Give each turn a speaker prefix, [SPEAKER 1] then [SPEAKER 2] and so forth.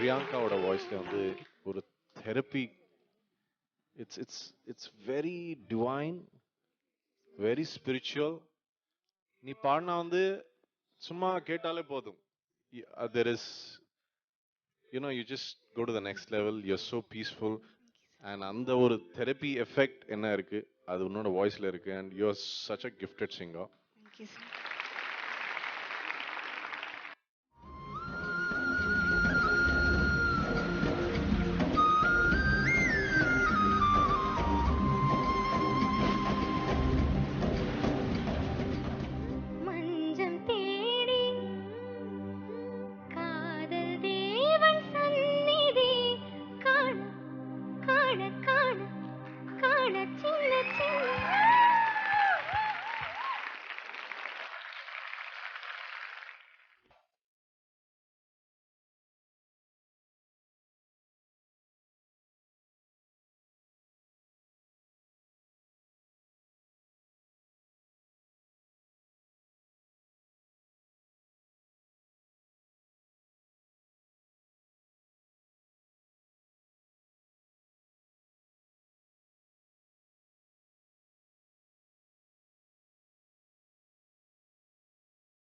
[SPEAKER 1] பிரியங்காவோட வாய்ஸ்ல வந்து ஒரு therapy. It's very divine, very spiritual. நீ பாடினா வந்து சும்மா கேட்டாலே போதும். There is you just go to the next level. You're so peaceful. And அந்த ஒரு தெரப்பி எஃபெக்ட் என்ன இருக்கு அது உன்னோட வாய்ஸ்ல இருக்கு. And you're such a gifted singer.
[SPEAKER 2] Thank you, sir.